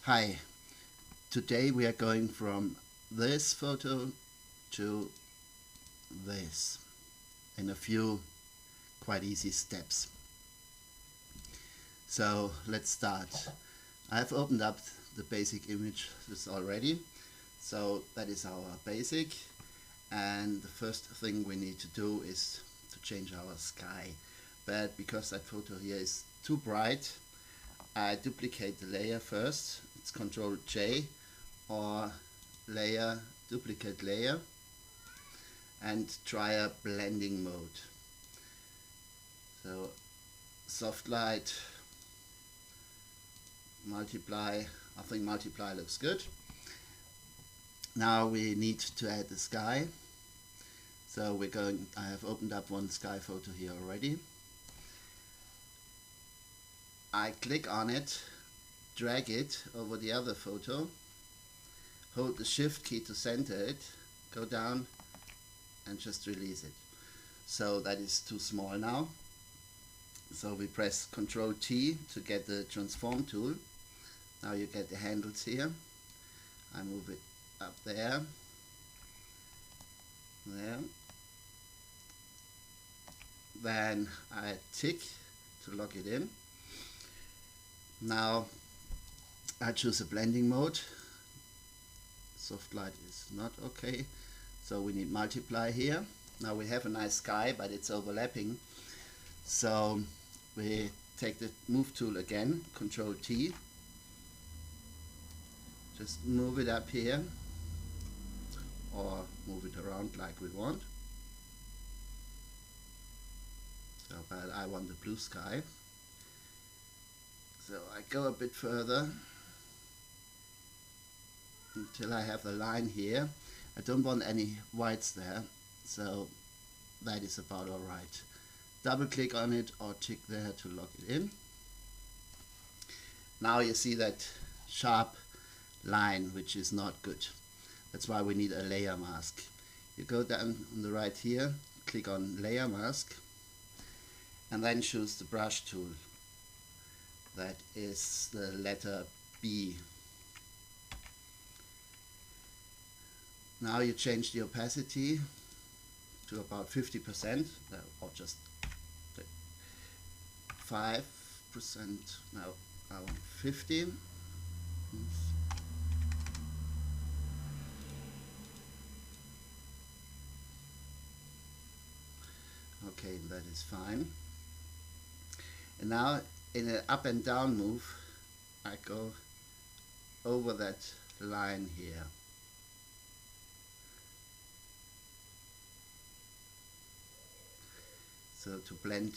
Hi, today we are going from this photo to this in a few quite easy steps. So let's start. I have opened up the basic images already. So that is our basic, and the first thing we need to do is to change our sky. But because that photo here is too bright, I duplicate the layer first. It's Ctrl J or layer, duplicate layer, and try a blending mode. So soft light, multiply. I think multiply looks good. Now we need to add the sky. So I have opened up one sky photo here already. I click on it, drag it over the other photo, hold the shift key to center it, go down and just release it. So that is too small now. So we press Ctrl T to get the transform tool. Now you get the handles here. I move it up there, there. Then I tick to lock it in. Now I choose a blending mode. Soft light is not okay, so we need multiply here. Now we have a nice sky, but it's overlapping, so we take the move tool again, Ctrl T, just move it up here or move it around like we want. So, but I want the blue sky. So I go a bit further until I have the line here. I don't want any whites there, so that is about alright. Double click on it or tick there to lock it in. Now you see that sharp line, which is not good. That's why we need a layer mask. You go down on the right here, click on layer mask, and then choose the brush tool. That is the letter B. Now you change the opacity to about 50%, or just 5%. Now I want 50. Okay, that is fine. And now in an up and down move, I go over that line here. So to blend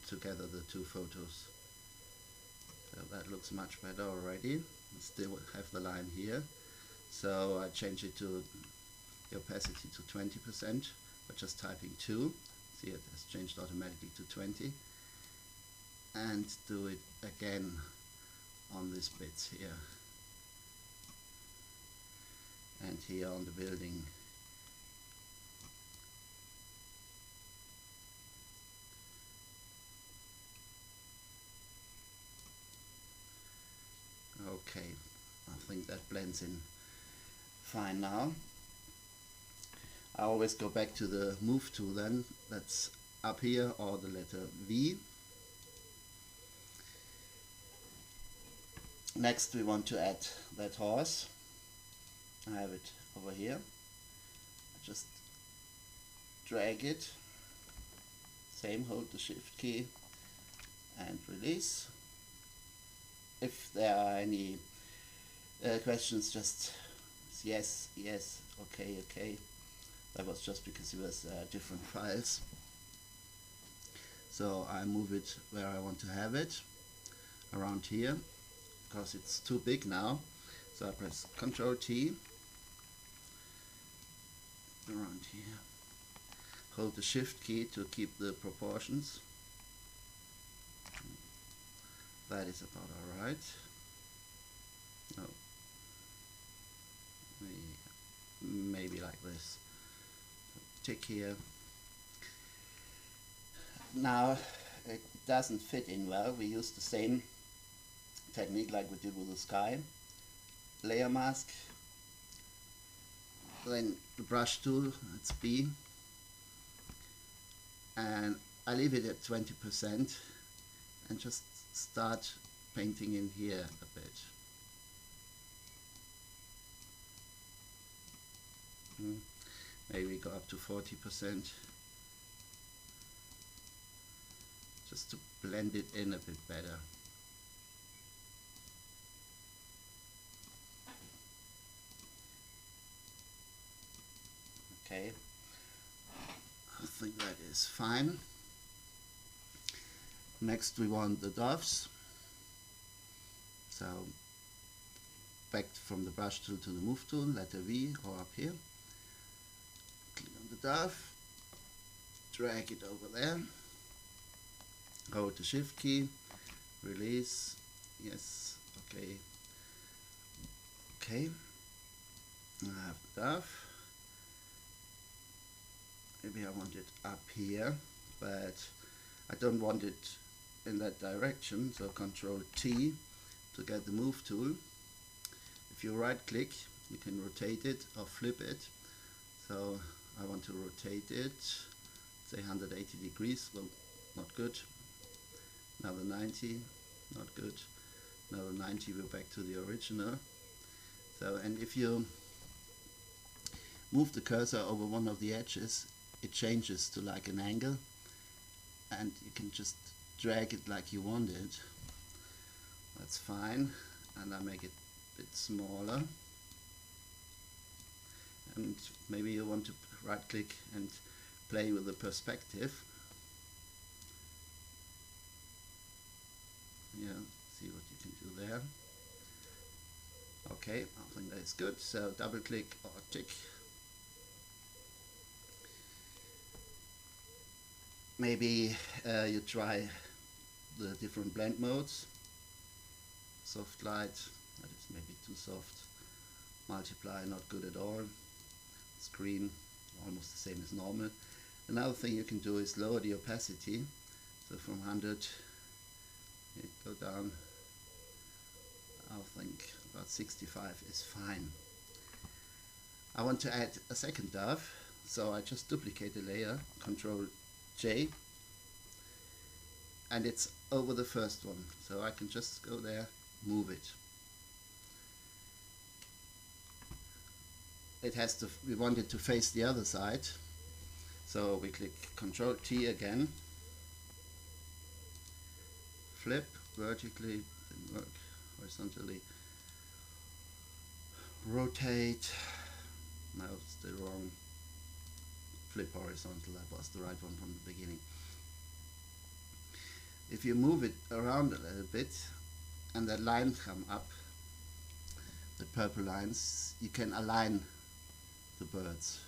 together the two photos. So that looks much better already. We still have the line here. So I change it to the opacity to 20% by just typing 2. See, it has changed automatically to 20. And do it again on these bits here and here on the building. Okay, I think that blends in fine now. I always go back to the move tool then, that's up here, or the letter V. Next we want to add that horse. I have it over here. I just drag it, same, hold the shift key and release. If there are any questions, just yes, yes, okay, okay. That was just because it was different files. So I move it where I want to have it, around here, because it's too big now. So I press Ctrl T, around here. Hold the shift key to keep the proportions. That is about alright. No. Maybe like this. Tick here. Now it doesn't fit in well. We use the same technique like we did with the sky. Layer mask, then the brush tool, that's B, and I leave it at 20% and just start painting in here a bit. Maybe we go up to 40% just to blend it in a bit better. Okay, I think that is fine. Next we want the doves. So back from the brush tool to the move tool, letter V or up here. Click on the dove, drag it over there, hold the shift key, release, yes, okay. Okay, I have the dove. Maybe I want it up here, but I don't want it in that direction, so Control T to get the move tool. If you right click, you can rotate it or flip it. So I want to rotate it, say 180 degrees, well, not good. Another 90, not good. Another 90, we're back to the original. So, and if you move the cursor over one of the edges, it changes to like an angle, and you can just drag it like you want it. That's fine, and I make it a bit smaller. And maybe you want to right click and play with the perspective. Yeah, see what you can do there. Okay, I think that is good. So double click or tick. Maybe you try the different blend modes. Soft light, that is maybe too soft. Multiply, not good at all. Screen, almost the same as normal. Another thing you can do is lower the opacity. So from 100, go down. I think about 65 is fine. I want to add a second dove, so I just duplicate the layer, Control J, and it's over the first one, so I can just go there, move it. It has to, we want it to face the other side, so we click Control T again, flip vertically, didn't work, horizontally, rotate, no, it's the wrong, flip horizontal, that was the right one from the beginning. If you move it around a little bit and that line come up, the purple lines, you can align the birds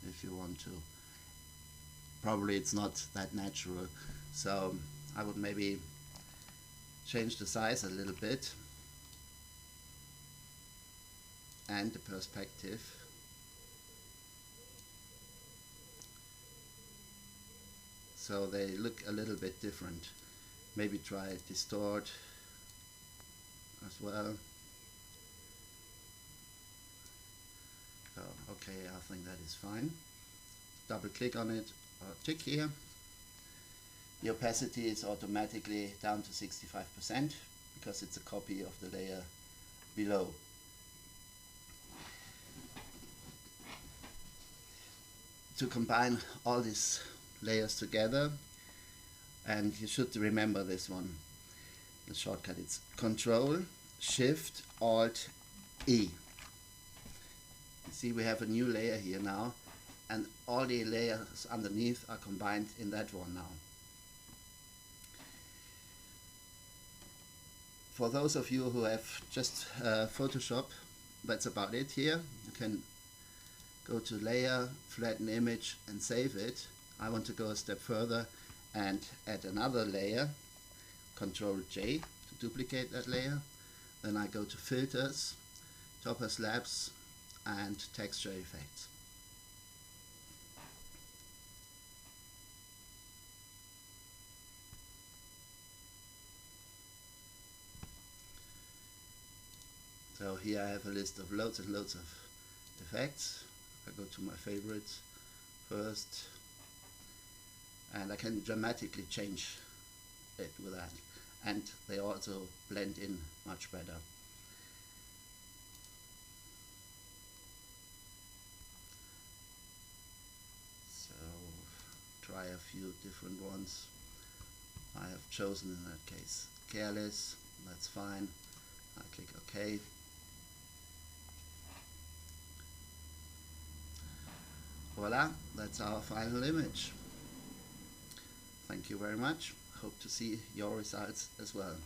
if you want to. Probably it's not that natural, so I would maybe change the size a little bit and the perspective. So they look a little bit different. Maybe try distort as well. So, okay, I think that is fine. Double click on it or tick here. The opacity is automatically down to 65% because it's a copy of the layer below. To combine all these layers together, and you should remember this one, the shortcut, it's Control Shift Alt E. You see we have a new layer here now, and all the layers underneath are combined in that one now. For those of you who have just Photoshop, that's about it here. You can go to Layer, Flatten Image and save it. I want to go a step further and add another layer, Control J to duplicate that layer. Then I go to Filters, Topaz Labs and Texture Effects. So here I have a list of loads and loads of effects. I go to my favorites first, and I can dramatically change it with that, and they also blend in much better. So try a few different ones. I have chosen in that case careless, that's fine. I click OK. Voila, that's our final image. Thank you very much. Hope to see your results as well.